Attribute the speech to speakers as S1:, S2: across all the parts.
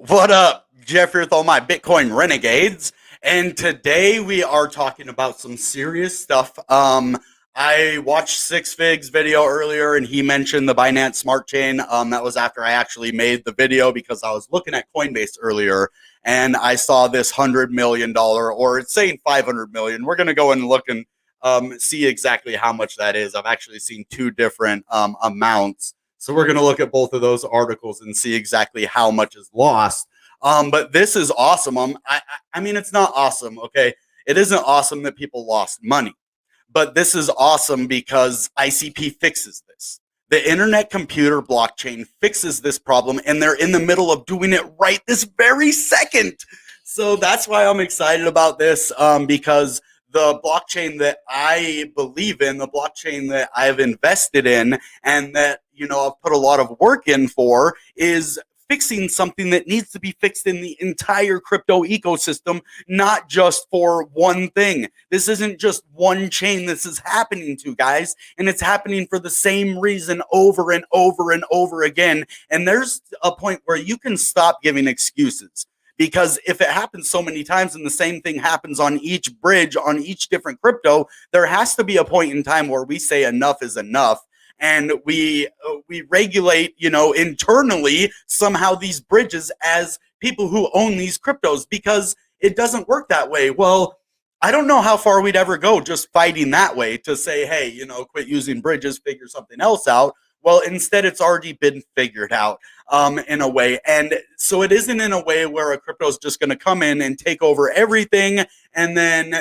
S1: What up, Jeffrey, with all my Bitcoin renegades? And today we are talking about some serious stuff. I watched Six Figs video earlier, and he mentioned the Binance Smart Chain. That was after I actually made the video because I was looking at Coinbase earlier, and I saw this $100 million, or it's saying 500 million. We're gonna go and look and see exactly how much that is. I've actually seen two different amounts. So we're going to look at both of those articles and see exactly how much is lost. But this is awesome. I mean, it's not awesome. Okay. It isn't awesome that people lost money, but this is awesome because ICP fixes this. The internet computer blockchain fixes this problem, and they're in the middle of doing it right this very second. So that's why I'm excited about this, because the blockchain that I believe in, the blockchain that I've invested in, and that, I've put a lot of work in for, is fixing something that needs to be fixed in the entire crypto ecosystem, not just for one thing. This isn't just one chain this is happening to, guys, and it's happening for the same reason over and over and over again. And there's a point where you can stop giving excuses. Because if it happens so many times and the same thing happens on each bridge, on each different crypto, there has to be a point in time where we say enough is enough. And we regulate, internally somehow these bridges as people who own these cryptos, because it doesn't work that way. Well, I don't know how far we'd ever go just fighting that way to say, hey, quit using bridges, figure something else out. Well, instead, it's already been figured out in a way. And so it isn't in a way where a crypto is just going to come in and take over everything and then,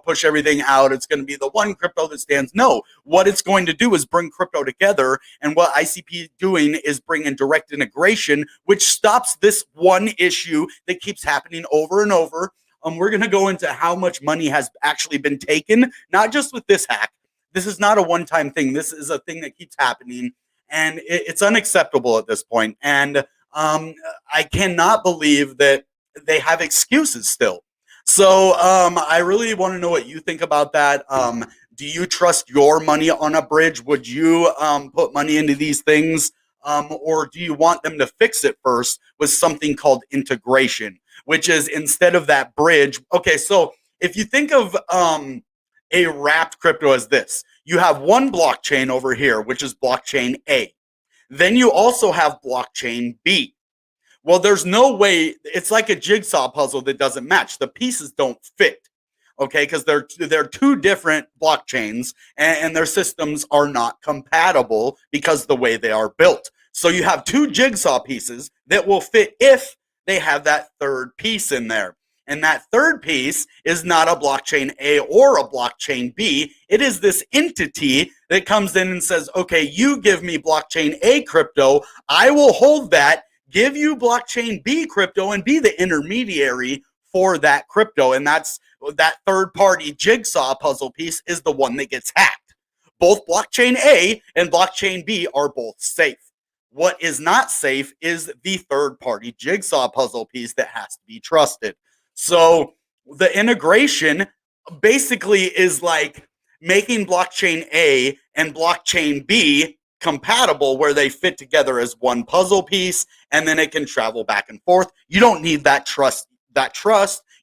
S1: push everything out. It's going to be the one crypto that stands. No, what it's going to do is bring crypto together. And what ICP is doing is bring in direct integration, which stops this one issue that keeps happening over and over. We're going to go into how much money has actually been taken, not just with this hack. This is not a one-time thing. This is a thing that keeps happening, and it's unacceptable at this point. And I cannot believe that they have excuses still. So I really want to know what you think about that. Do you trust your money on a bridge? Would you put money into these things? Or do you want them to fix it first with something called integration, which is instead of that bridge? Okay, so if you think of a wrapped crypto as this. You have one blockchain over here, which is blockchain A. Then you also have blockchain B. Well, there's no way, it's like a jigsaw puzzle that doesn't match. The pieces don't fit, okay, because they're two different blockchains, and their systems are not compatible because the way they are built. So you have two jigsaw pieces that will fit if they have that third piece in there. And that third piece is not a blockchain A or a blockchain B. It is this entity that comes in and says, okay, you give me blockchain A crypto, I will hold that, give you blockchain B crypto, and be the intermediary for that crypto. And that third party jigsaw puzzle piece is the one that gets hacked. Both blockchain A and blockchain B are both safe. What is not safe is the third party jigsaw puzzle piece that has to be trusted. So the integration basically is like making blockchain A and blockchain B compatible, where they fit together as one puzzle piece, and then it can travel back and forth. You don't need that trust.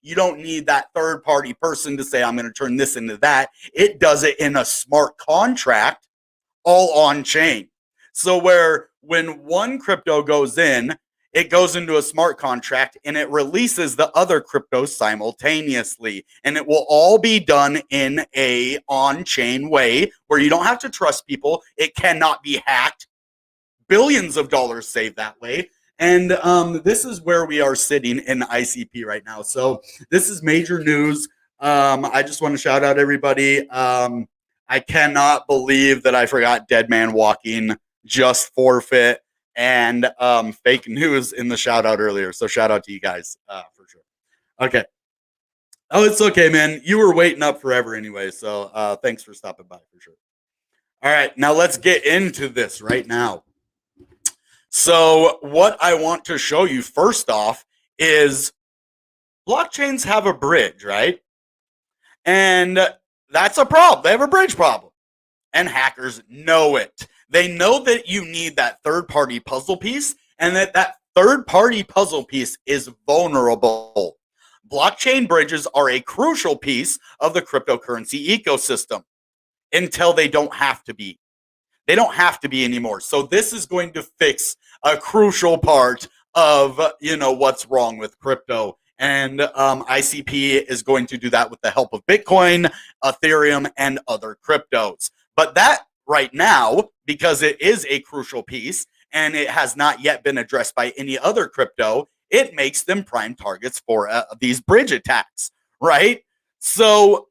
S1: You don't need that third party person to say, I'm going to turn this into that. It does it in a smart contract, all on chain. So when one crypto goes in, it goes into a smart contract and it releases the other cryptos simultaneously. And it will all be done in a on-chain way where you don't have to trust people. It cannot be hacked. Billions of dollars saved that way. And this is where we are sitting in ICP right now. So this is major news. I just want to shout out everybody. I cannot believe that I forgot Dead Man Walking, Just Forfeit, and fake news in the shout out earlier. So shout out to you guys for sure. Okay. Oh, it's okay, man. You were waiting up forever anyway. So thanks for stopping by for sure. All right. Now let's get into this right now. So what I want to show you first off is blockchains have a bridge, right? And that's a problem. They have a bridge problem. And hackers know it. They know that you need that third party puzzle piece and that third party puzzle piece is vulnerable. Blockchain bridges are a crucial piece of the cryptocurrency ecosystem until they don't have to be. They don't have to be anymore. So this is going to fix a crucial part of what's wrong with crypto. And ICP is going to do that with the help of Bitcoin, Ethereum, and other cryptos. But that right now, because it is a crucial piece and it has not yet been addressed by any other crypto, it makes them prime targets for these bridge attacks, right? So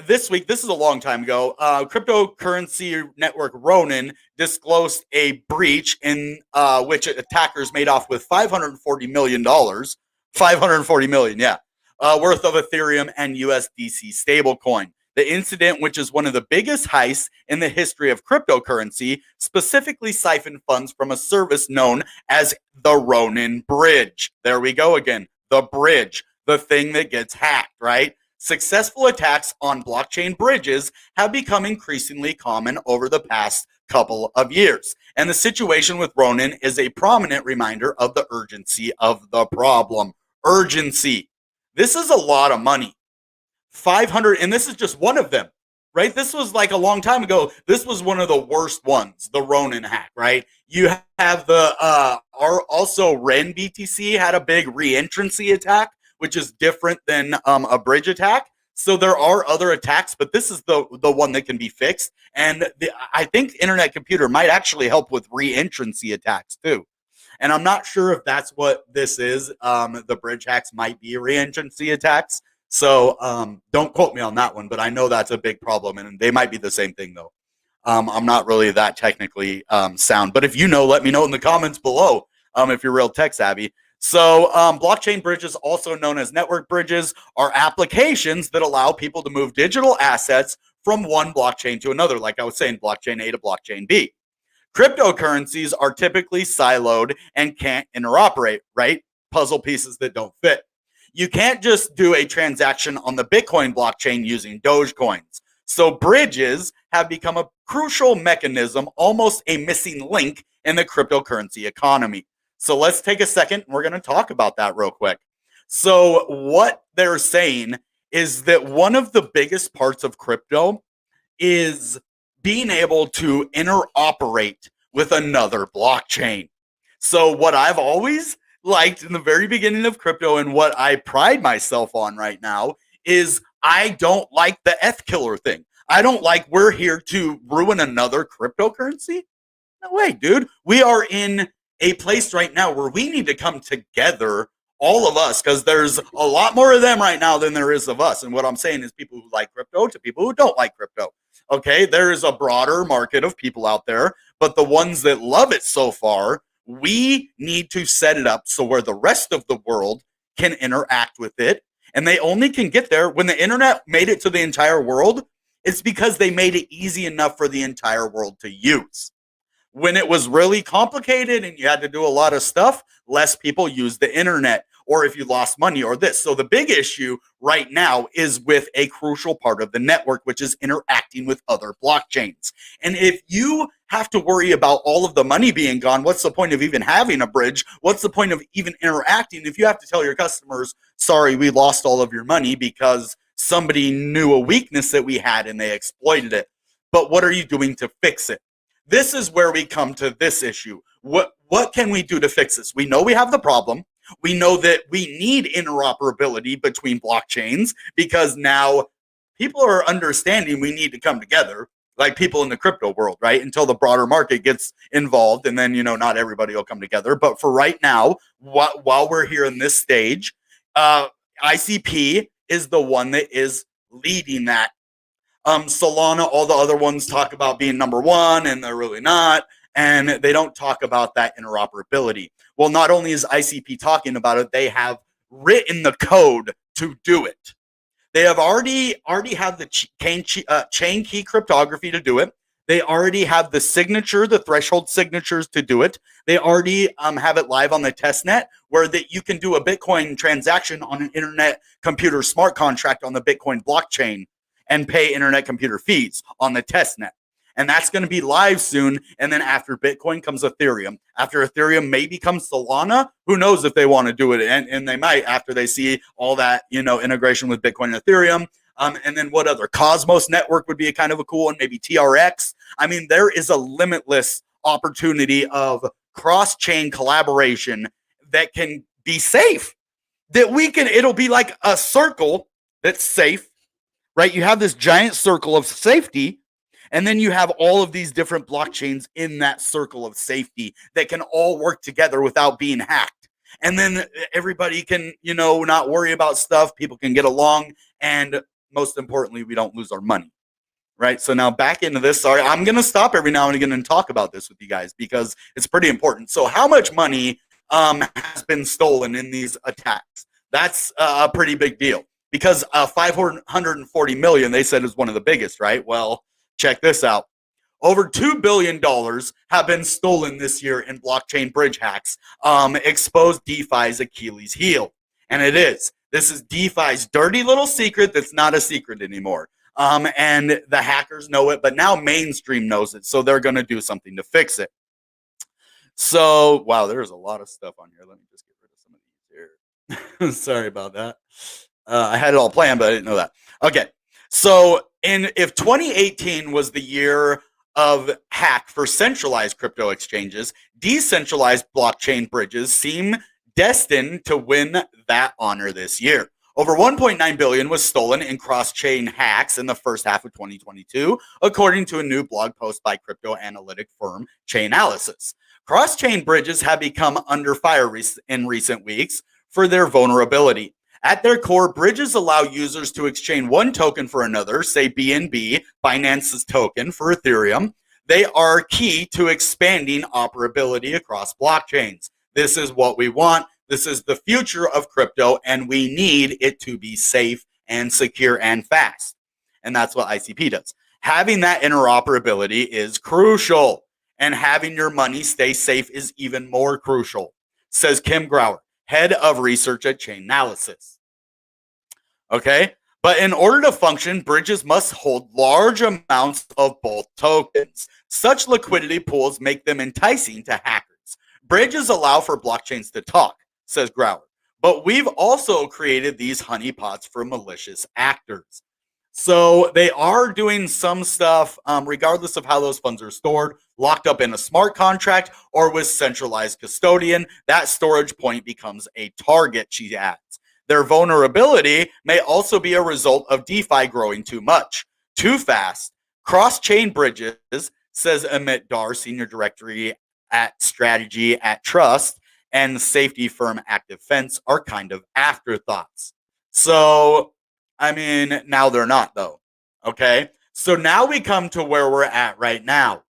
S1: this week, this is a long time ago, cryptocurrency network Ronin disclosed a breach in which attackers made off with $540 million, $540 million, yeah, worth of Ethereum and USDC stablecoin. The incident, which is one of the biggest heists in the history of cryptocurrency, specifically siphoned funds from a service known as the Ronin Bridge. There we go again, the bridge, the thing that gets hacked, right? Successful attacks on blockchain bridges have become increasingly common over the past couple of years. And the situation with Ronin is a prominent reminder of the urgency of the problem. Urgency. This is a lot of money. 500, and this is just one of them, right? This was like a long time ago. This was one of the worst ones, the Ronin hack, right? You have the, also Ren BTC had a big reentrancy attack, which is different than a bridge attack. So there are other attacks, but this is the one that can be fixed. And I think Internet Computer might actually help with reentrancy attacks too. And I'm not sure if that's what this is. The bridge hacks might be reentrancy attacks. So don't quote me on that one, but I know that's a big problem, and they might be the same thing though. I'm not really that technically sound, but if you know, let me know in the comments below if you're real tech savvy. So blockchain bridges, also known as network bridges, are applications that allow people to move digital assets from one blockchain to another. Like I was saying, blockchain A to blockchain B. Cryptocurrencies are typically siloed and can't interoperate, right? Puzzle pieces that don't fit. You can't just do a transaction on the Bitcoin blockchain using Dogecoins. So bridges have become a crucial mechanism, almost a missing link in the cryptocurrency economy. So let's take a second and we're going to talk about that real quick. So what they're saying is that one of the biggest parts of crypto is being able to interoperate with another blockchain. So what I've always liked in the very beginning of crypto and what I pride myself on right now is I don't like the eth killer thing. I don't like we're here to ruin another cryptocurrency. No way, dude. We are in a place right now where we need to come together, all of us, because there's a lot more of them right now than there is of us. And what I'm saying is people who like crypto to people who don't like crypto. Okay, there is a broader market of people out there, but the ones that love it so far, we need to set it up so where the rest of the world can interact with it. And they only can get there when the internet made it to the entire world. It's because they made it easy enough for the entire world to use. When it was really complicated and you had to do a lot of stuff, less people used the internet, or if you lost money or this. So the big issue right now is with a crucial part of the network, which is interacting with other blockchains. And if you have to worry about all of the money being gone, what's the point of even having a bridge? What's the point of even interacting if you have to tell your customers, sorry, we lost all of your money because somebody knew a weakness that we had and they exploited it. But what are you doing to fix it? This is where we come to this issue. What can we do to fix this? We know we have the problem. We know that we need interoperability between blockchains because now people are understanding we need to come together, like people in the crypto world, right? Until the broader market gets involved, and then, not everybody will come together. But for right now, while we're here in this stage, ICP is the one that is leading that. Solana, all the other ones talk about being number one, and they're really not. And they don't talk about that interoperability. Well, not only is ICP talking about it, they have written the code to do it. They have already have the chain key cryptography to do it. They already have the signature, the threshold signatures to do it. They already have it live on the test net where that you can do a Bitcoin transaction on an internet computer smart contract on the Bitcoin blockchain and pay internet computer fees on the test net. And that's going to be live soon. And then after Bitcoin comes Ethereum. After Ethereum may become Solana. Who knows if they want to do it? And they might after they see all that, integration with Bitcoin and Ethereum. And then what other? Cosmos Network would be a kind of a cool one. Maybe TRX. I mean, there is a limitless opportunity of cross-chain collaboration that can be safe. It'll be like a circle that's safe, right? You have this giant circle of safety. And then you have all of these different blockchains in that circle of safety that can all work together without being hacked. And then everybody can, not worry about stuff. People can get along. And most importantly, we don't lose our money. Right. So now back into this. Sorry, I'm going to stop every now and again and talk about this with you guys because it's pretty important. So how much money has been stolen in these attacks? That's a pretty big deal because 540 million, they said, is one of the biggest. Right. Well, check this out. Over $2 billion have been stolen this year in blockchain bridge hacks, exposed DeFi's Achilles heel. And it is. This is DeFi's dirty little secret that's not a secret anymore. And the hackers know it, but now mainstream knows it. So they're going to do something to fix it. So, wow, there's a lot of stuff on here. Let me just get rid of some of these here. Sorry about that. I had it all planned, but I didn't know that. Okay. So if 2018 was the year of hack for centralized crypto exchanges, decentralized blockchain bridges seem destined to win that honor this year. Over 1.9 billion was stolen in cross-chain hacks in the first half of 2022, according to a new blog post by crypto analytic firm Chainalysis. Cross-chain bridges have become under fire in recent weeks for their vulnerability. At their core, bridges allow users to exchange one token for another, say BNB, Binance's token, for Ethereum. They are key to expanding operability across blockchains. This is what we want. This is the future of crypto, and we need it to be safe and secure and fast. And that's what ICP does. Having that interoperability is crucial, and having your money stay safe is even more crucial, says Kim Grauer, head of research at Chainalysis. Okay, but in order to function, bridges must hold large amounts of both tokens. Such liquidity pools make them enticing to hackers. Bridges allow for blockchains to talk, says Grauer, but we've also created these honeypots for malicious actors. So they are doing some stuff, regardless of how those funds are stored, locked up in a smart contract or with centralized custodian. That storage point becomes a target, she adds. Their vulnerability may also be a result of DeFi growing too much, too fast. Cross-chain bridges, says Amit Dar, senior director at strategy at Trust, and safety firm Active Fence are kind of afterthoughts. So, I mean, now they're not, though. Okay? So now we come to where we're at right now.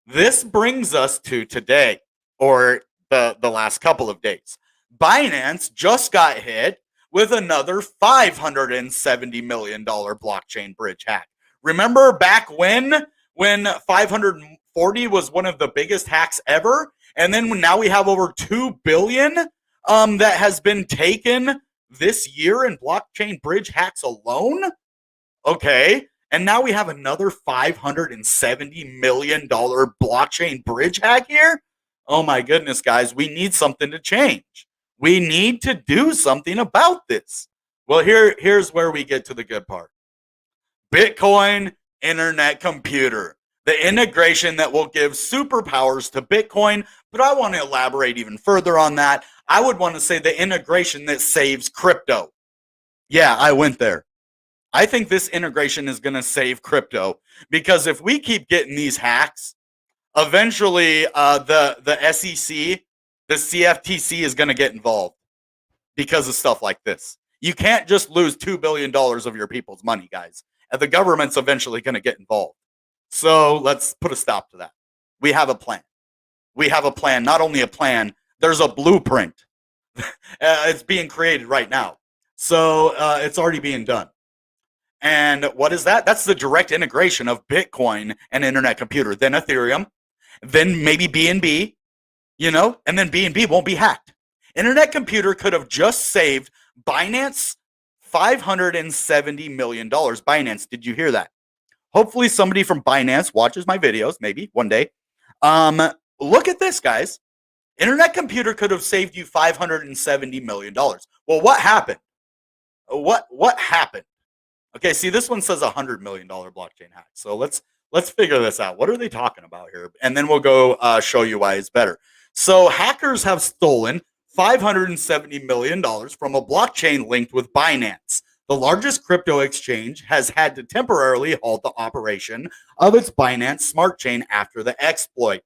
S1: This brings us to today, or the last couple of days. Binance just got hit with another $570 million blockchain bridge hack. Remember back when 540 was one of the biggest hacks ever? And then now we have over 2 billion that has been taken this year in blockchain bridge hacks alone? Okay. And now we have another $570 million blockchain bridge hack here? Oh my goodness, guys, we need something to change. We need to do something about this. Well, here's where we get to the good part. Bitcoin internet computer. The integration that will give superpowers to Bitcoin, but I want to elaborate even further on that. I would want to say the integration that saves crypto. Yeah, I went there. I think this integration is going to save crypto because if we keep getting these hacks, eventually the SEC, the CFTC is going to get involved because of stuff like this. You can't just lose $2 billion of your people's money, guys. And the government's eventually going to get involved. So let's put a stop to that. We have a plan. We have a plan, not only a plan, there's a blueprint. It's being created right now. So it's already being done. And what is that? That's the direct integration of Bitcoin and Internet Computer, then Ethereum, then maybe BNB, and then BNB won't be hacked. Internet Computer could have just saved Binance $570 million. Binance, did you hear that? Hopefully somebody from Binance watches my videos, maybe one day. Look at this, guys. Internet Computer could have saved you $570 million. Well, what happened? What happened? Okay, see, this one says $100 million blockchain hack. So let's figure this out. What are they talking about here? And then we'll go show you why it's better. So hackers have stolen $570 million from a blockchain linked with Binance. The largest crypto exchange has had to temporarily halt the operation of its Binance smart chain after the exploit.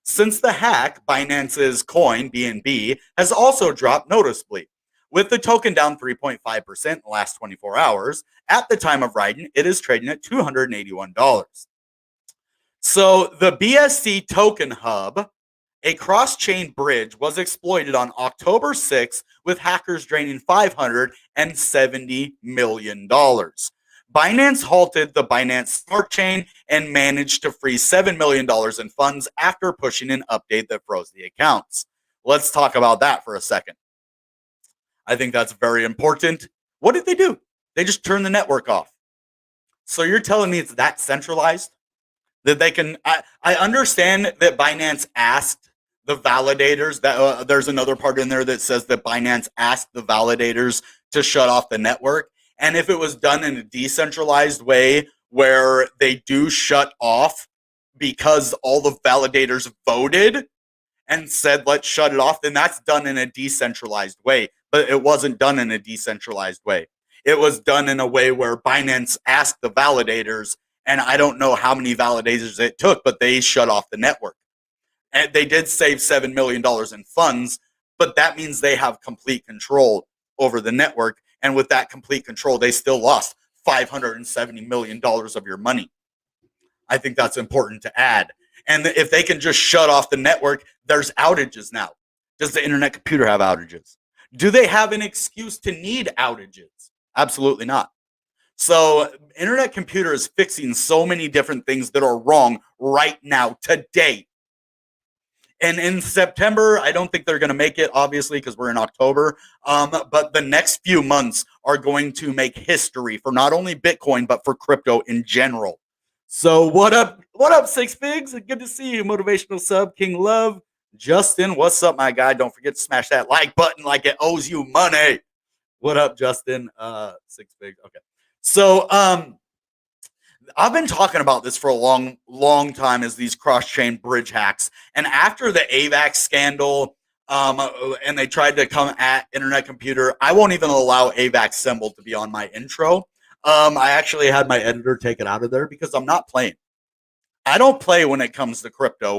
S1: Since the hack, Binance's coin, BNB, has also dropped noticeably, with the token down 3.5% in the last 24 hours. At the time of writing, it is trading at $281. So the BSC token hub, a cross-chain bridge, was exploited on October 6th with hackers draining $570 million. Binance halted the Binance Smart Chain and managed to freeze $7 million in funds after pushing an update that froze the accounts. Let's talk about that for a second. I think that's very important. What did they do? They just turned the network off. So you're telling me it's that centralized? That they can... I understand that Binance asked the validators, that there's another part in there that says that Binance asked the validators to shut off the network. And if it was done in a decentralized way where they do shut off because all the validators voted and said, let's shut it off, then that's done in a decentralized way. But it wasn't done in a decentralized way. It was done in a way where Binance asked the validators, and I don't know how many validators it took, but they shut off the network. And they did save $7 million in funds, but that means they have complete control over the network. And with that complete control, they still lost $570 million of your money. I think that's important to add. And if they can just shut off the network, there's outages now. Does the Internet Computer have outages? Do they have an excuse to need outages? Absolutely not. So Internet Computer is fixing so many different things that are wrong right now, today. And in September, I don't think they're going to make it, obviously, because we're in October. But the next few months are going to make history for not only Bitcoin, but for crypto in general. So what up? What up, Six Figs? Good to see you. Motivational sub, King Love. Justin, what's up, my guy? Don't forget to smash that like button like it owes you money. What up, Justin? Six Figs. Okay. So I've been talking about this for a long time, as these cross-chain bridge hacks. And after the AVAX scandal, and they tried to come at Internet Computer, I won't even allow AVAX symbol to be on my intro. I actually had my editor take it out of there because I'm not playing. I don't play when it comes to crypto.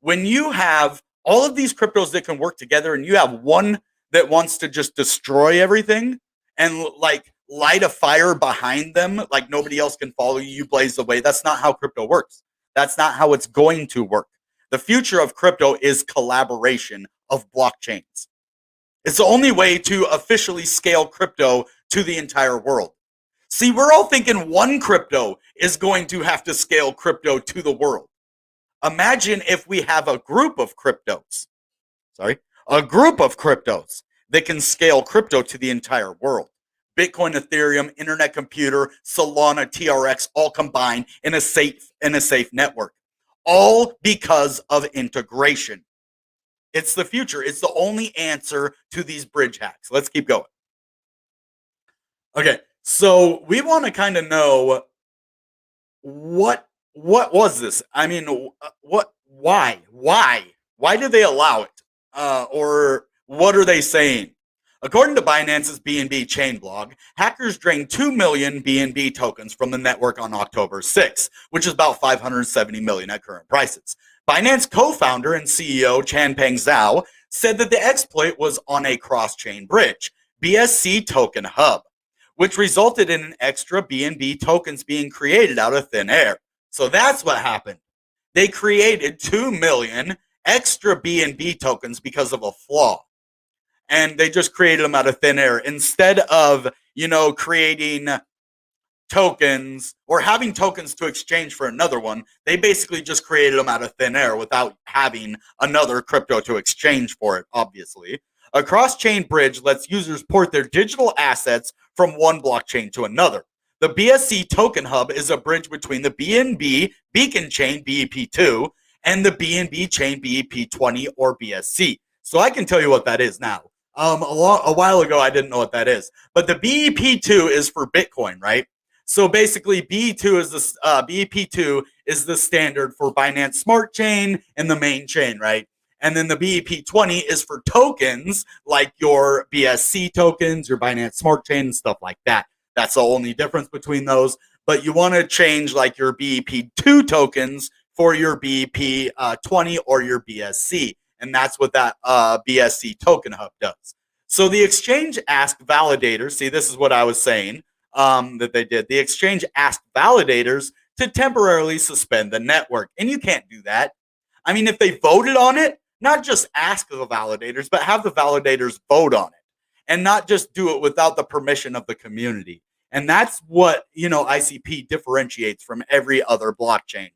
S1: When you have all of these cryptos that can work together and you have one that wants to just destroy everything and like light a fire behind them, like nobody else can follow you, you blaze the way. That's not how crypto works. That's not how it's going to work. The future of crypto is collaboration of blockchains. It's the only way to officially scale crypto to the entire world. See, we're all thinking one crypto is going to have to scale crypto to the world. Imagine if we have a group of cryptos that can scale crypto to the entire world. Bitcoin, Ethereum, Internet Computer, Solana, TRX, all combined in a safe network. All because of integration. It's the future. It's the only answer to these bridge hacks. Let's keep going. Okay, so we want to kind of know what was this? I mean, why did they allow it? Or what are they saying? According to Binance's BNB chain blog, hackers drained 2 million BNB tokens from the network on October 6th, which is about 570 million at current prices. Binance co-founder and CEO Chanpeng Zhao said that the exploit was on a cross-chain bridge, BSC Token Hub, which resulted in an extra BNB tokens being created out of thin air. So that's what happened. They created 2 million extra BNB tokens because of a flaw. And they just created them out of thin air instead of, creating tokens or having tokens to exchange for another one. They basically just created them out of thin air without having another crypto to exchange for it, obviously. A cross-chain bridge lets users port their digital assets from one blockchain to another. The BSC token hub is a bridge between the BNB beacon chain BEP2 and the BNB chain BEP20 or BSC. So I can tell you what that is now. A while ago, I didn't know what that is. But the BEP2 is for Bitcoin, right? So basically, BEP2 is the standard for Binance Smart Chain and the main chain, right? And then the BEP20 is for tokens like your BSC tokens, your Binance Smart Chain, and stuff like that. That's the only difference between those. But you want to change like your BEP2 tokens for your BEP20 or your BSC. And that's what that BSC token hub does. So the exchange asked validators, see, this is what I was saying that they did. The exchange asked validators to temporarily suspend the network. And you can't do that. I mean, if they voted on it, not just ask the validators, but have the validators vote on it and not just do it without the permission of the community. And that's what, ICP differentiates from every other blockchain.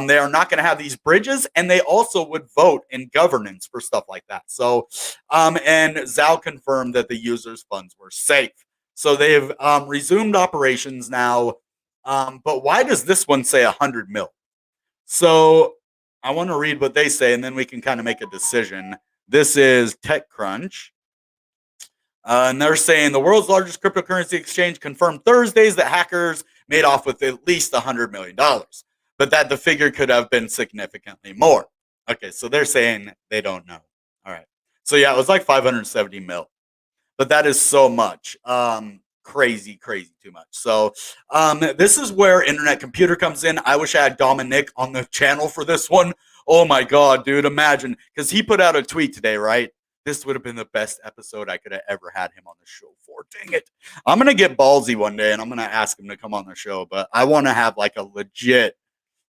S1: They are not going to have these bridges, and they also would vote in governance for stuff like that. So, and Zhao confirmed that the users' funds were safe. So they've resumed operations now. But why does this one say 100 mil? So I want to read what they say, and then we can kind of make a decision. This is TechCrunch. And they're saying the world's largest cryptocurrency exchange confirmed Thursdays that hackers made off with at least $100 million, but that the figure could have been significantly more. Okay, so they're saying they don't know. All right. So yeah, it was like 570 mil, but that is so much. Crazy too much. So this is where Internet Computer comes in. I wish I had Dominic on the channel for this one. Oh my God, dude, imagine, because he put out a tweet today, right? This would have been the best episode I could have ever had him on the show for. Dang it. I'm going to get ballsy one day and I'm going to ask him to come on the show, but I want to have like a legit,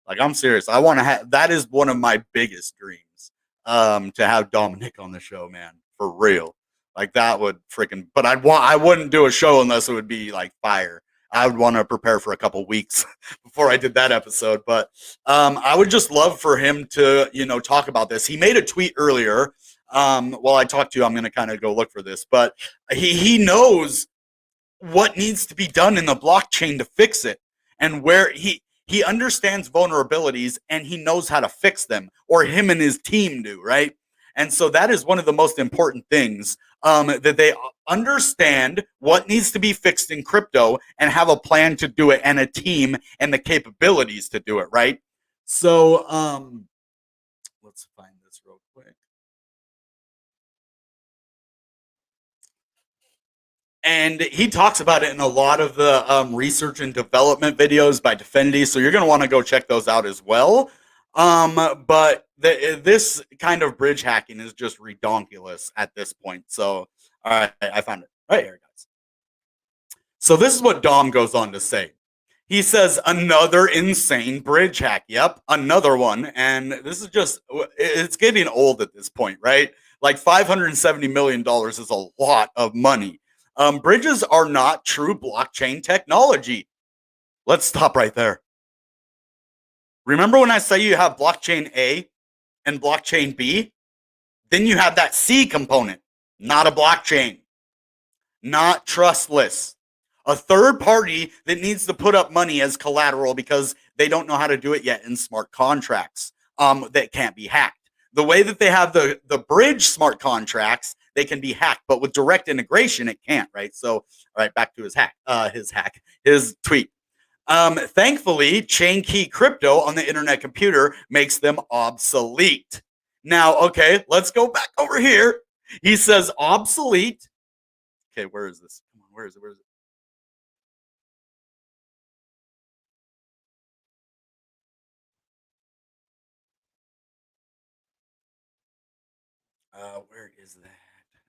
S1: like I'm serious. I want to have, that is one of my biggest dreams, to have Dominic on the show, man, for real. Like that would freaking, but I wouldn't do a show unless it would be like fire. I would want to prepare for a couple weeks before I did that episode. But I would just love for him to, talk about this. He made a tweet earlier. While I talk to you, I'm going to kind of go look for this, but he knows what needs to be done in the blockchain to fix it, and where he understands vulnerabilities and he knows how to fix them, or him and his team do, right? And so that is one of the most important things, that they understand what needs to be fixed in crypto and have a plan to do it and a team and the capabilities to do it, right? So let's find this real quick. And he talks about it in a lot of the research and development videos by Defendi. So you're going to want to go check those out as well. But this kind of bridge hacking is just redonkulous at this point. So, all right, I found it right here, guys. So this is what Dom goes on to say. He says, another insane bridge hack. Yep, another one. And this is just, it's getting old at this point, right? Like $570 million is a lot of money. Bridges are not true blockchain technology. Let's stop right there. Remember when I say you have blockchain A and blockchain B? Then you have that C component, not a blockchain, not trustless. A third party that needs to put up money as collateral because they don't know how to do it yet in smart contracts that can't be hacked. The way that they have the bridge smart contracts, they can be hacked, but with direct integration, it can't, right? So, all right, back to his tweet. Thankfully, chain key crypto on the Internet Computer makes them obsolete. Now, okay, let's go back over here. He says obsolete. Okay, where is this? Come on, where is it? Where is it? Where is that?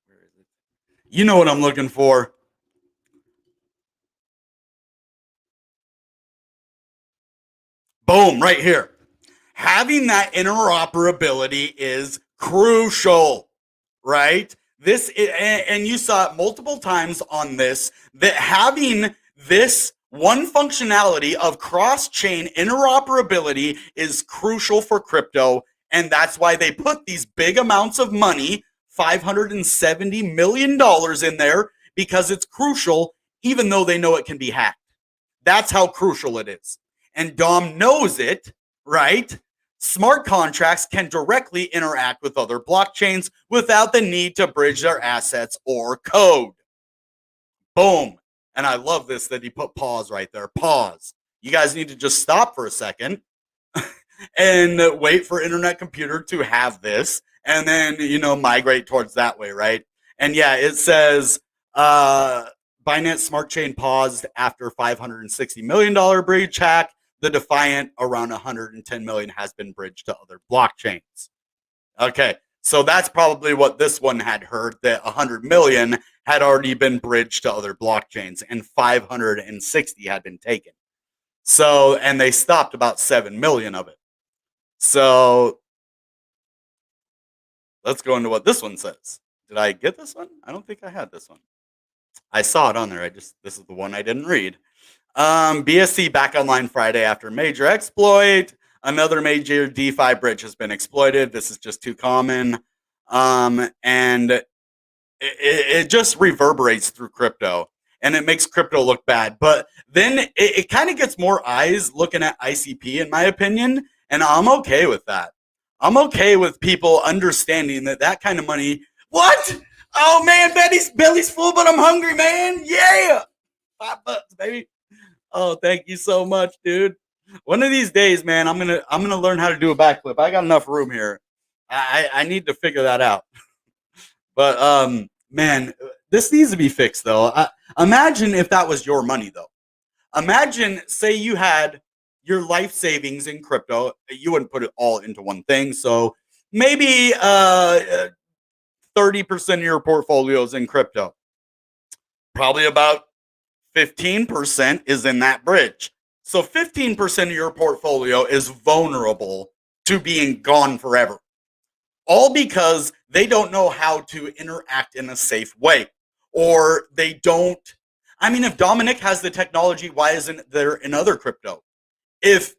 S1: Where is it? You know what I'm looking for. Boom, right here. Having that interoperability is crucial, right? This, and you saw it multiple times on this, that having this One functionality of cross-chain interoperability is crucial for crypto, and that's why they put these big amounts of money, $570 million in there, because it's crucial, even though they know it can be hacked. That's how crucial it is. And Dom knows it, right? Smart contracts can directly interact with other blockchains without the need to bridge their assets or code. Boom. And I love this that he put pause right there. Pause. You guys need to just stop for a second and wait for Internet Computer to have this and then, migrate towards that way, right? And yeah, it says Binance Smart Chain paused after $560 million bridge hack. The Defiant, around $110 million, has been bridged to other blockchains. Okay, so that's probably what this one had heard, that 100 million had already been bridged to other blockchains and 560 had been taken. So, and they stopped about 7 million of it. So let's go into what this one says. Did I get this one? I don't think I had this one. I saw it on there. This is the one I didn't read. BSC back online Friday after major exploit. Another major DeFi bridge has been exploited. This is just too common. And it just reverberates through crypto and it makes crypto look bad. But then it kind of gets more eyes looking at ICP, in my opinion. And I'm okay with that. I'm okay with people understanding that kind of money. What? Oh man, belly's full, but I'm hungry, man. Yeah. $5, baby. Oh, thank you so much, dude. One of these days, man, I'm gonna learn how to do a backflip. I got enough room here. I need to figure that out. But man, this needs to be fixed though. Imagine if that was your money though. Imagine, say you had your life savings in crypto. You wouldn't put it all into one thing, so maybe 30% of your portfolio is in crypto. Probably about 15% is in that bridge. So 15% of your portfolio is vulnerable to being gone forever. All because they don't know how to interact in a safe way. Or they don't. I mean, if Dominic has the technology, why isn't there in other crypto? If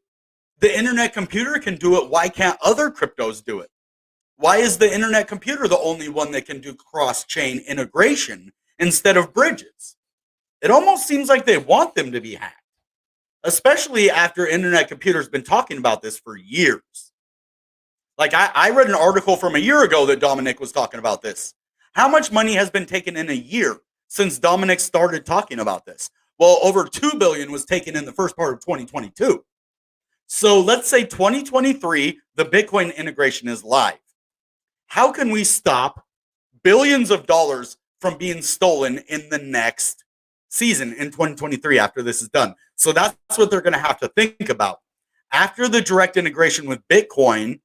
S1: the Internet Computer can do it, why can't other cryptos do it? Why is the Internet Computer the only one that can do cross-chain integration instead of bridges? It almost seems like they want them to be hacked, especially after Internet Computer's been talking about this for years. Like I read an article from a year ago that Dominic was talking about this. How much money has been taken in a year since Dominic started talking about this? Well, over 2 billion was taken in the first part of 2022. So let's say 2023, the Bitcoin integration is live. How can we stop billions of dollars from being stolen in the next season in 2023 after this is done? So that's what they're going to have to think about. After the direct integration with Bitcoin,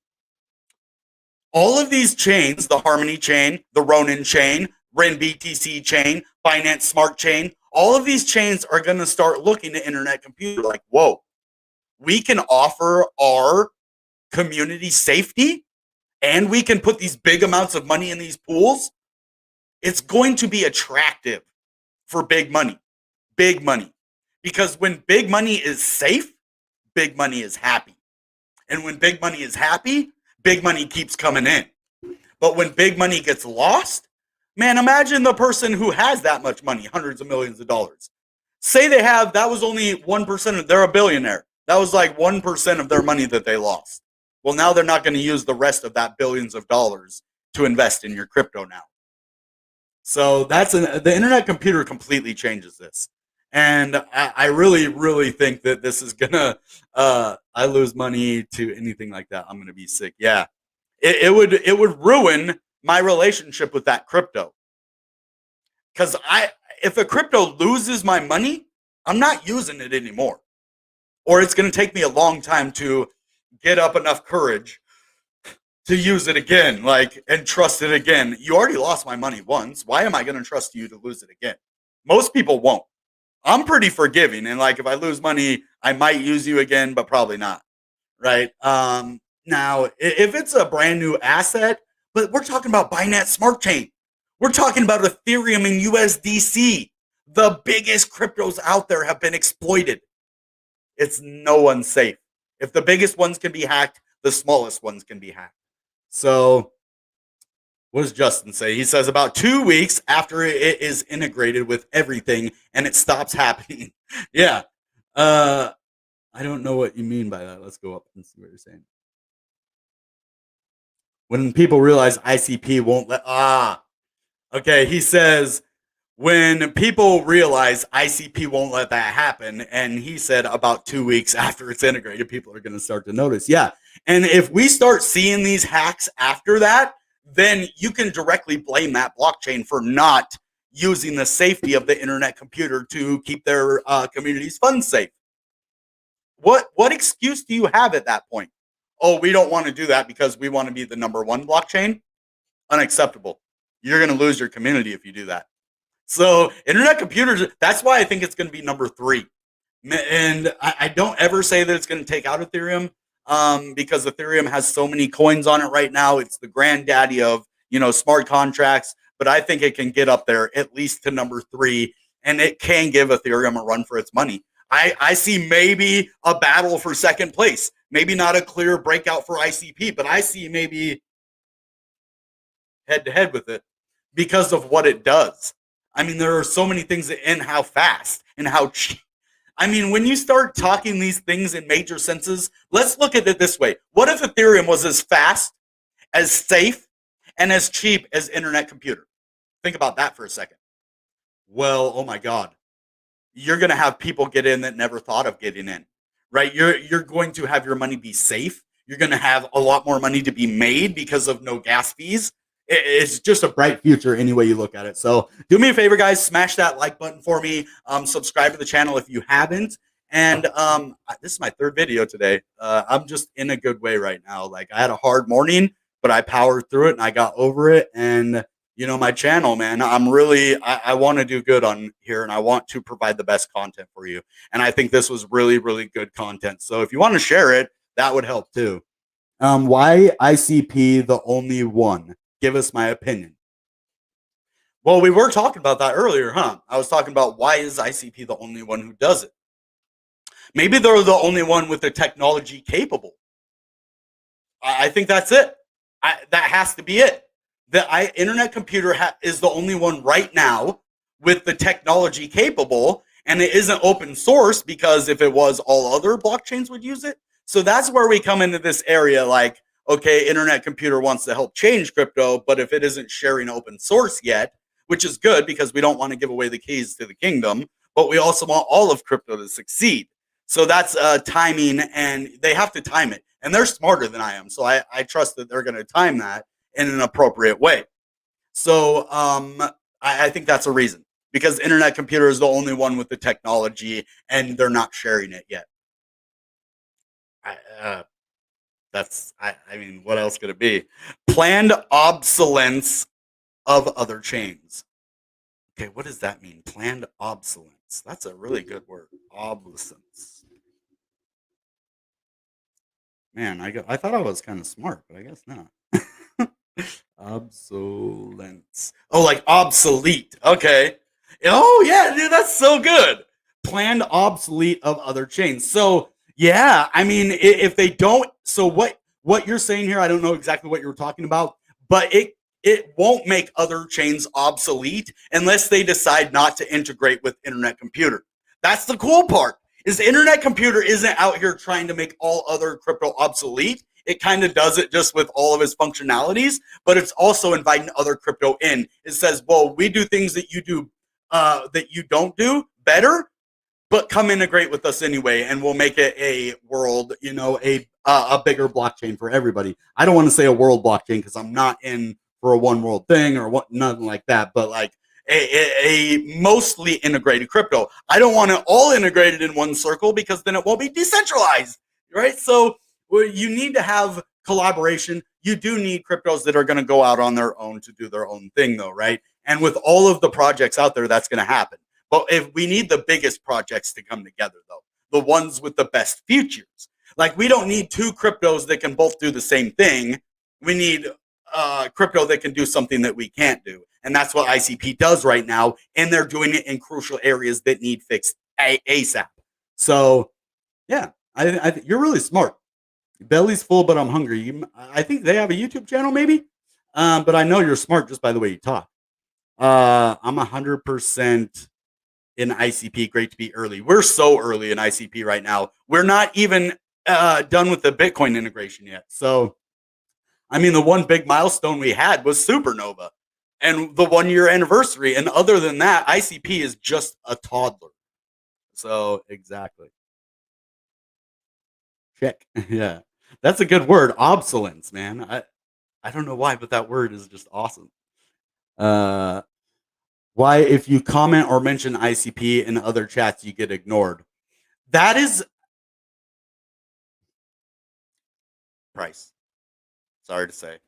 S1: all of these chains, the Harmony chain, the Ronin chain, Ren BTC chain, Binance Smart chain, all of these chains are going to start looking at Internet Computer like, whoa, we can offer our community safety and we can put these big amounts of money in these pools. It's going to be attractive for big money. Big money. Because when big money is safe, big money is happy. And when big money is happy, big money keeps coming in. But when big money gets lost, man, imagine the person who has that much money, hundreds of millions of dollars. Say they have, that was only 1% they're a billionaire. That was like 1% of their money that they lost. Well, now they're not going to use the rest of that billions of dollars to invest in your crypto now. So the Internet Computer completely changes this. And I really, really think that this is gonna, I lose money to anything like that, I'm gonna be sick. Yeah, it would ruin my relationship with that crypto. Because if a crypto loses my money, I'm not using it anymore. Or it's gonna take me a long time to get up enough courage to use it again, and trust it again. You already lost my money once. Why am I gonna trust you to lose it again? Most people won't. I'm pretty forgiving, and if I lose money, I might use you again, but probably not, right? Now, if it's a brand new asset, but we're talking about Binance Smart Chain, we're talking about Ethereum and USDC, The biggest cryptos out there have been exploited. It's no one safe. If the biggest ones can be hacked, the smallest ones can be hacked. So what does Justin say? He says about 2 weeks after it is integrated with everything and it stops happening. Yeah. I don't know what you mean by that. Let's go up and see what you're saying. When people realize ICP won't let okay, he says when people realize ICP won't let that happen, and he said about 2 weeks after it's integrated, people are going to start to notice. Yeah. And if we start seeing these hacks after that, then you can directly blame that blockchain for not using the safety of the internet computer to keep their community's funds safe. What excuse do you have at that point? Oh, we don't want to do that because we want to be the number one blockchain? Unacceptable. You're going to lose your community if you do that. So internet computers, that's why I think it's going to be number 3. And I don't ever say that it's going to take out Ethereum because Ethereum has so many coins on it right now. It's the granddaddy of, smart contracts. But I think it can get up there at least to number 3, and it can give Ethereum a run for its money. I see maybe a battle for second place. Maybe not a clear breakout for ICP, but I see maybe head-to-head with it because of what it does. I mean, there are so many things in how fast and how cheap. I mean, when you start talking these things in major senses, let's look at it this way. What if Ethereum was as fast, as safe, and as cheap as internet computer? Think about that for a second. Well, oh my God. You're going to have people get in that never thought of getting in, right? You're going to have your money be safe. You're going to have a lot more money to be made because of no gas fees. It's just a bright future any way you look at it. So do me a favor, guys, smash that like button for me. Subscribe to the channel if you haven't. And this is my 3rd video today. I'm just in a good way right now. Like, I had a hard morning, but I powered through it and I got over it. And my channel, man, I want to do good on here, and I want to provide the best content for you. And I think this was really, really good content. So if you want to share it, that would help too. Why ICP the only one? Give us my opinion. Well, we were talking about that earlier, huh? I was talking about why is ICP the only one who does it? Maybe they're the only one with the technology capable. I think that's it. That has to be it. The internet computer is the only one right now with the technology capable, and it isn't open source because if it was, all other blockchains would use it. So that's where we come into this area like, okay, internet computer wants to help change crypto, but if it isn't sharing open source yet, which is good because we don't want to give away the keys to the kingdom, but we also want all of crypto to succeed. So that's timing, and they have to time it. And they're smarter than I am, so I trust that they're going to time that in an appropriate way. So I think that's a reason, because internet computer is the only one with the technology, and they're not sharing it yet. I mean, what else could it be? Planned obsolescence of other chains. Okay, what does that mean? Planned obsolescence. That's a really good word. Obsolescence. Man, I thought I was kind of smart, but I guess not. Obsolescence. Oh, like obsolete. Okay. Oh, yeah, dude, that's so good. Planned obsolete of other chains. So, yeah, I mean, if they don't, so what you're saying here, I don't know exactly what you were talking about, but it won't make other chains obsolete unless they decide not to integrate with internet computer. That's the cool part. Is the internet computer isn't out here trying to make all other crypto obsolete. It kind of does it just with all of its functionalities, but it's also inviting other crypto in. It says, well, we do things that you do that you don't do better, but come integrate with us anyway, and we'll make it a world, a bigger blockchain for everybody. I don't want to say a world blockchain because I'm not in for a one world thing or nothing like that, but like a mostly integrated crypto. I don't want it all integrated in one circle because then it won't be decentralized, right? So you need to have collaboration. You do need cryptos that are going to go out on their own to do their own thing, though, right? And with all of the projects out there, that's going to happen. But if we need the biggest projects to come together, though, the ones with the best futures. Like, we don't need 2 cryptos that can both do the same thing. We need crypto that can do something that we can't do. And that's what ICP does right now. And they're doing it in crucial areas that need fixed ASAP. So, yeah, you're really smart. Belly's full, but I'm hungry. I think they have a YouTube channel, maybe. But I know you're smart just by the way you talk. I'm 100% in ICP. Great to be early. We're so early in ICP right now. We're not even done with the Bitcoin integration yet. So, I mean, the one big milestone we had was Supernova and the 1 year anniversary. And other than that, ICP is just a toddler. So, exactly. Check. Yeah. That's a good word. Obsolence, man. I don't know why, but that word is just awesome. Uh, why, if you comment or mention ICP in other chats, you get ignored. That is price. Sorry to say.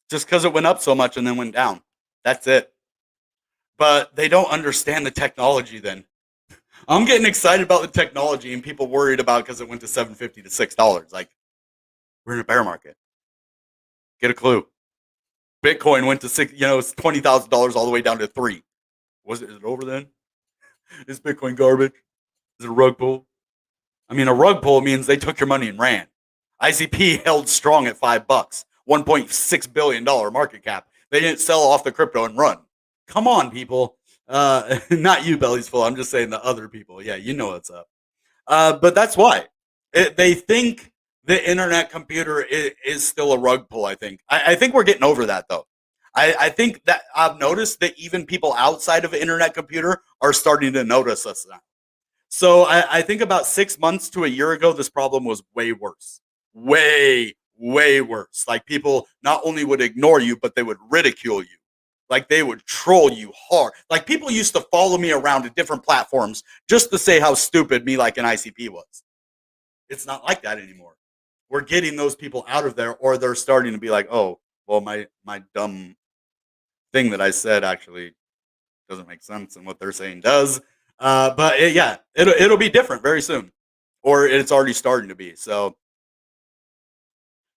S1: Just because it went up so much and then went down. That's it. But they don't understand the technology then. I'm getting excited about the technology and people worried about because it went to $7.50 to $6. Like, we're in a bear market. Get a clue. Bitcoin went to six, it's $20,000 all the way down to $3. Is it over then? Is Bitcoin garbage? Is it a rug pull? I mean, a rug pull means they took your money and ran. ICP held strong at $5, $1.6 billion market cap. They didn't sell off the crypto and run. Come on, people. Not you, Belly's full. I'm just saying the other people. Yeah, you know what's up. But that's why. They think the internet computer is still a rug pull, I think. I think we're getting over that, though. I think that I've noticed that even people outside of internet computer are starting to notice us now. So I think about 6 months to a year ago, this problem was way worse. Way, way worse. Like, people not only would ignore you, but they would ridicule you. Like, they would troll you hard. Like, people used to follow me around to different platforms just to say how stupid me like an ICP was. It's not like that anymore. We're getting those people out of there, or they're starting to be like, oh, well, my dumb thing that I said actually doesn't make sense, and what they're saying does. But it'll be different very soon, or it's already starting to be. So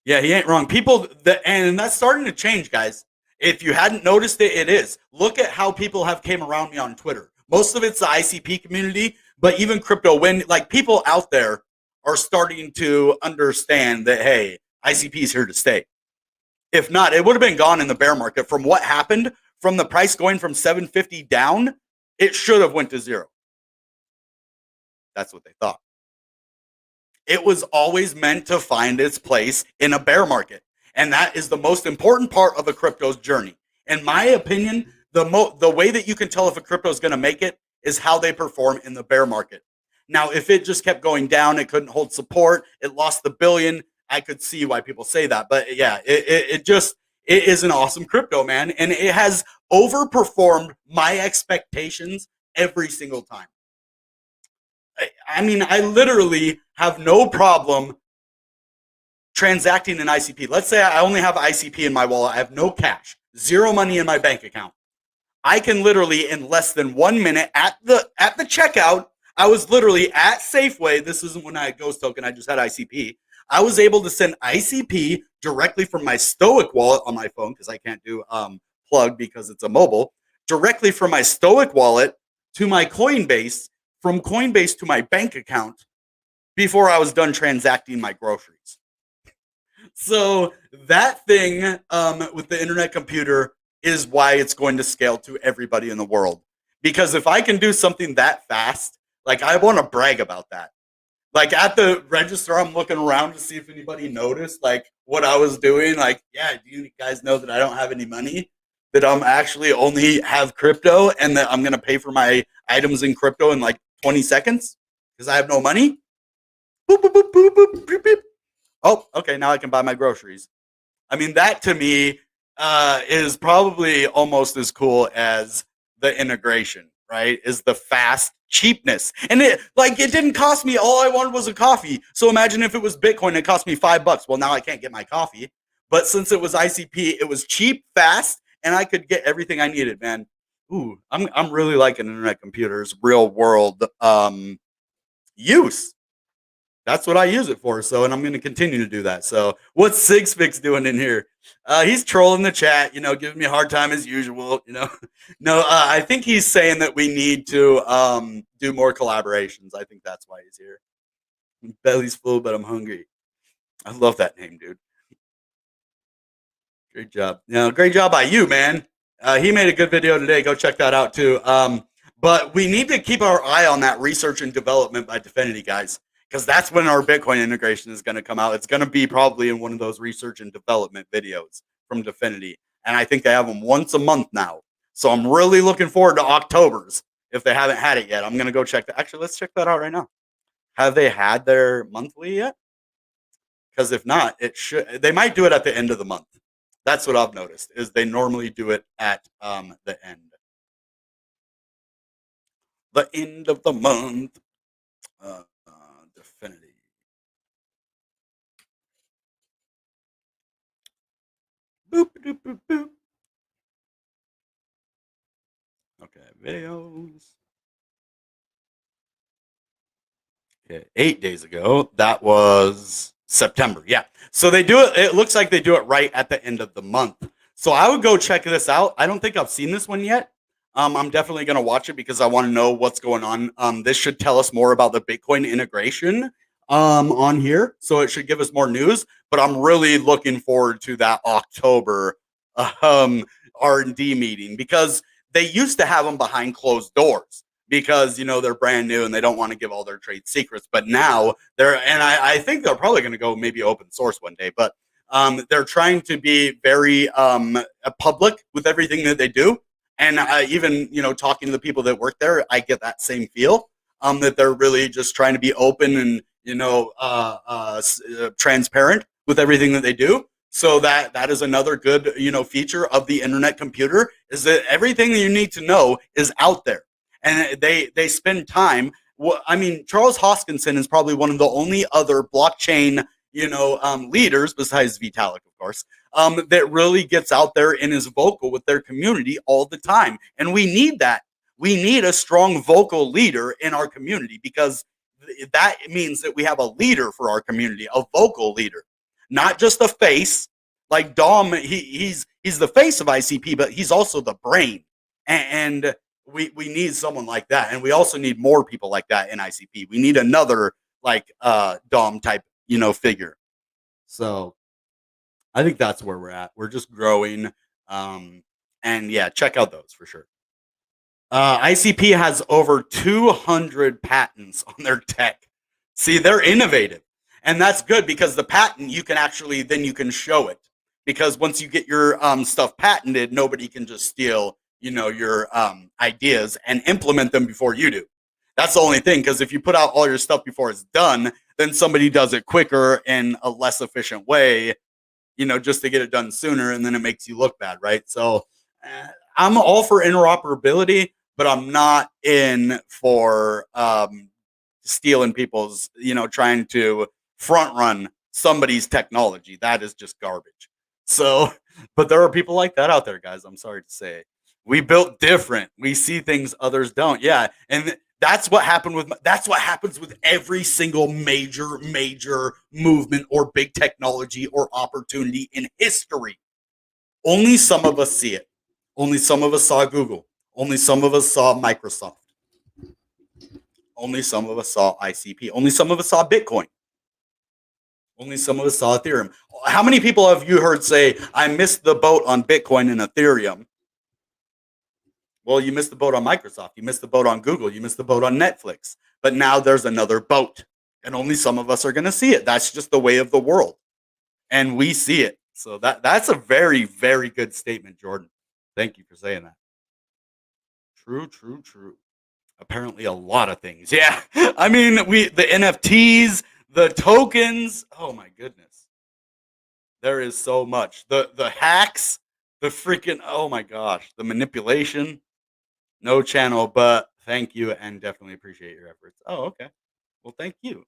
S1: yeah, he ain't wrong. People and that's starting to change, guys. If you hadn't noticed it, it is. Look at how people have came around me on Twitter. Most of it's the ICP community, but even crypto, when like people out there are starting to understand that, hey, ICP is here to stay. If not, it would have been gone in the bear market. From what happened, from the price going from 750 down, it should have went to zero. That's what they thought. It was always meant to find its place in a bear market. And that is the most important part of a crypto's journey. In my opinion, the way that you can tell if a crypto is going to make it is how they perform in the bear market. Now, if it just kept going down, it couldn't hold support, it lost the billion, I could see why people say that. But yeah, it is an awesome crypto, man. And it has overperformed my expectations every single time. I mean, I literally have no problem transacting in ICP. Let's say I only have ICP in my wallet. I have no cash, zero money in my bank account. I can literally, in less than 1 minute at the checkout, I was literally at Safeway. This isn't when I had Ghost Token. I just had ICP. I was able to send ICP directly from my Stoic wallet on my phone, because I can't do plug because it's a mobile, directly from my Stoic wallet to my Coinbase, from Coinbase to my bank account, before I was done transacting my groceries. So that thing with the internet computer is why it's going to scale to everybody in the world. Because if I can do something that fast, like, I want to brag about that. Like, at the register, I'm looking around to see if anybody noticed, like, what I was doing. Like, yeah, do you guys know that I don't have any money? That I'm actually only have crypto, and that I'm going to pay for my items in crypto in like 20 seconds because I have no money? Boop, boop, boop, boop, boop, boop, boop. Oh, okay, now I can buy my groceries. I mean, that to me is probably almost as cool as the integration, right? Is the fast cheapness. And it didn't cost me, all I wanted was a coffee. So imagine if it was Bitcoin, it cost me $5. Well, now I can't get my coffee. But since it was ICP, it was cheap, fast, and I could get everything I needed, man. Ooh, I'm really liking internet computers, real world use. That's what I use it for. So, and I'm going to continue to do that. So, what's Six Fix doing in here? He's trolling the chat, giving me a hard time as usual. No, I think he's saying that we need to do more collaborations. I think that's why he's here. Belly's full, but I'm hungry. I love that name, dude. Great job. Great job by you, man. He made a good video today. Go check that out too. But we need to keep our eye on that research and development by Definity, guys, because that's when our Bitcoin integration is going to come out. It's going to be probably in one of those research and development videos from Definity. And I think they have them once a month now. So I'm really looking forward to October's. If they haven't had it yet, I'm going to go check that. Actually, let's check that out right now. Have they had their monthly yet? Because if not, it should. They might do it at the end of the month. That's what I've noticed, is they normally do it at the end. The end of the month. Definity. Boop, doop, boop, boop. Okay, videos. Okay, 8 days ago. That was September. Yeah. So they do it. It looks like they do it right at the end of the month. So I would go check this out. I don't think I've seen this one yet. I'm definitely going to watch it because I want to know what's going on. This should tell us more about the Bitcoin integration on here. So it should give us more news. But I'm really looking forward to that October R&D meeting, because they used to have them behind closed doors because they're brand new and they don't want to give all their trade secrets. But now and I think they're probably going to go maybe open source one day. But they're trying to be very public with everything that they do. And even talking to the people that work there, I get that same feel that they're really just trying to be open and transparent with everything that they do. So that is another good feature of the internet computer, is that everything that you need to know is out there, and they spend time. I mean, Charles Hoskinson is probably one of the only other blockchain leaders, besides Vitalik, of course, that really gets out there and is vocal with their community all the time. And we need that. We need a strong vocal leader in our community, because that means that we have a leader for our community, a vocal leader, not just a face. Like Dom, he's the face of ICP, but he's also the brain. And we need someone like that. And we also need more people like that in ICP. We need another like Dom type figure. So I think that's where we're at. We're just growing. And yeah, check out those for sure. ICP has over 200 patents on their tech. See, they're innovative. And that's good, because the patent, you can actually, then you can show it. Because once you get your stuff patented, nobody can just steal, your ideas and implement them before you do. That's the only thing, because if you put out all your stuff before it's done, then somebody does it quicker in a less efficient way, just to get it done sooner, and then it makes you look bad, right? So I'm all for interoperability, but I'm not in for stealing people's, trying to front run somebody's technology. That is just garbage. So, but there are people like that out there, guys. I'm sorry to say. We built different. We see things others don't. Yeah, and that's what happens with every single major movement or big technology or opportunity in history. Only some of us see it. Only some of us saw Google. Only some of us saw Microsoft. Only some of us saw ICP. Only some of us saw Bitcoin. Only some of us saw Ethereum. How many people have you heard say, I missed the boat on Bitcoin and Ethereum? Well, you missed the boat on Microsoft. You missed the boat on Google. You missed the boat on Netflix. But now there's another boat, and only some of us are going to see it. That's just the way of the world, and we see it. So that's a very, very good statement, Jordan. Thank you for saying that. True, true, true. Apparently, a lot of things. Yeah, I mean, the NFTs, the tokens. Oh my goodness, there is so much. The hacks, the freaking. Oh my gosh, the manipulation. No channel, but thank you and definitely appreciate your efforts. Oh, okay. Well, thank you.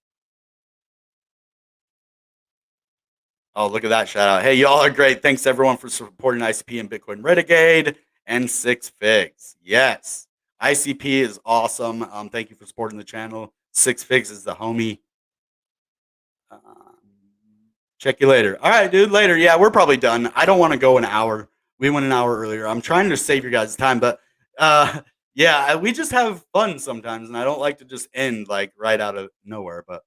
S1: Oh, look at that shout out. Hey, y'all are great. Thanks everyone for supporting ICP and Bitcoin Renegade and Six Figs. Yes. ICP is awesome. Thank you for supporting the channel. Six Figs is the homie. Check you later. All right, dude. Later. Yeah, we're probably done. I don't want to go an hour. We went an hour earlier. I'm trying to save your guys' time, but yeah, we just have fun sometimes, and I don't like to just end like right out of nowhere. But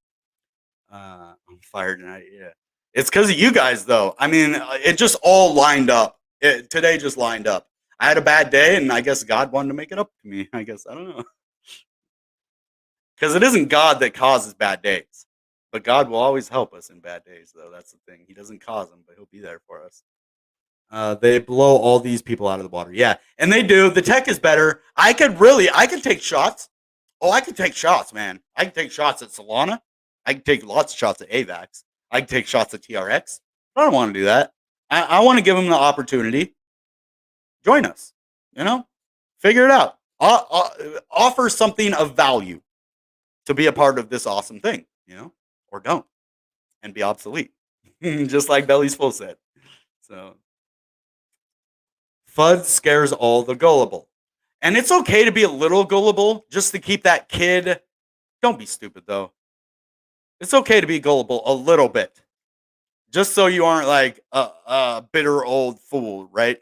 S1: I'm fired tonight. Yeah, it's because of you guys, though. I mean, it just all lined up. Today just lined up. I had a bad day, and I guess God wanted to make it up to me. I guess I don't know, because it isn't God that causes bad days, but God will always help us in bad days. Though that's the thing. He doesn't cause them, but He'll be there for us. They blow all these people out of the water. Yeah, and they do. The tech is better. I could take shots. Oh, I could take shots, man. I could take shots at Solana. I could take lots of shots at AVAX. I could take shots at TRX. I don't want to do that. I want to give them the opportunity. Join us. Figure it out. Offer something of value to be a part of this awesome thing, or don't, and be obsolete. Just like Belly's Full said. So FUD scares all the gullible. And it's okay to be a little gullible just to keep that kid. Don't be stupid, though. It's okay to be gullible a little bit. Just so you aren't like a bitter old fool, right?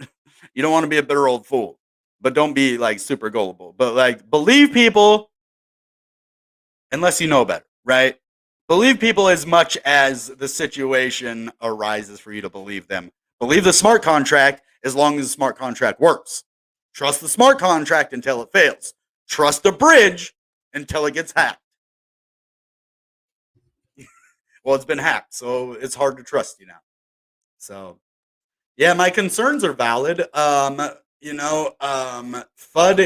S1: You don't want to be a bitter old fool. But don't be like super gullible. But like believe people unless you know better, right? Believe people as much as the situation arises for you to believe them. Believe the smart contract as long as the smart contract works. Trust the smart contract until it fails. Trust the bridge until it gets hacked. Well, it's been hacked, so it's hard to trust you now. So, yeah, my concerns are valid. FUD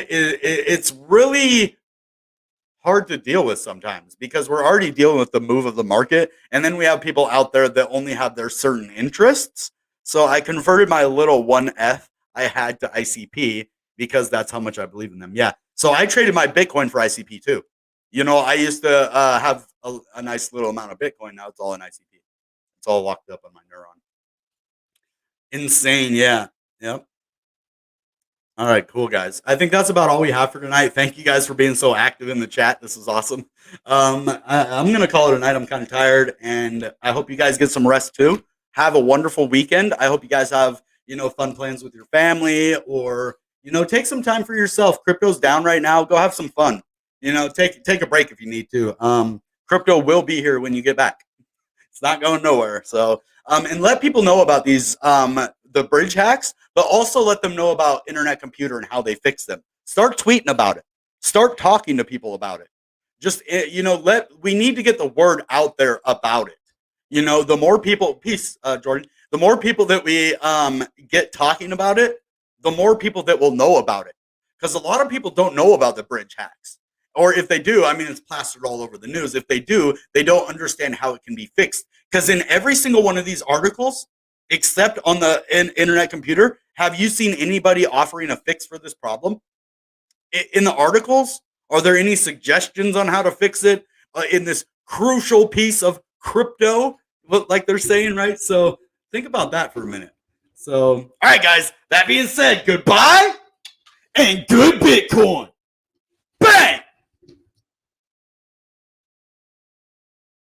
S1: it's really hard to deal with sometimes because we're already dealing with the move of the market, and then we have people out there that only have their certain interests. So I converted my little 1F I had to ICP because that's how much I believe in them. Yeah. So I traded my Bitcoin for ICP too. I used to have a nice little amount of Bitcoin. Now it's all in ICP. It's all locked up on my Neuron. Insane. Yeah. Yep. All right, cool, guys. I think that's about all we have for tonight. Thank you guys for being so active in the chat. This is awesome. I'm going to call it a night. I'm kind of tired, and I hope you guys get some rest too. Have a wonderful weekend. I hope you guys have, fun plans with your family or, take some time for yourself. Crypto's down right now. Go have some fun. Take a break if you need to. Crypto will be here when you get back. It's not going nowhere. So, and let people know about these, the bridge hacks, but also let them know about Internet Computer and how they fix them. Start tweeting about it. Start talking to people about it. Just, we need to get the word out there about it. The more people, peace, Jordan, the more people that we get talking about it, the more people that will know about it. Because a lot of people don't know about the bridge hacks. Or if they do, it's plastered all over the news. If they do, they don't understand how it can be fixed. Because in every single one of these articles, except on the Internet Computer, have you seen anybody offering a fix for this problem? In the articles, are there any suggestions on how to fix it in this crucial piece of crypto, like they're saying, right? So think about that for a minute. So, all right, guys, that being said, goodbye and good Bitcoin. Bang!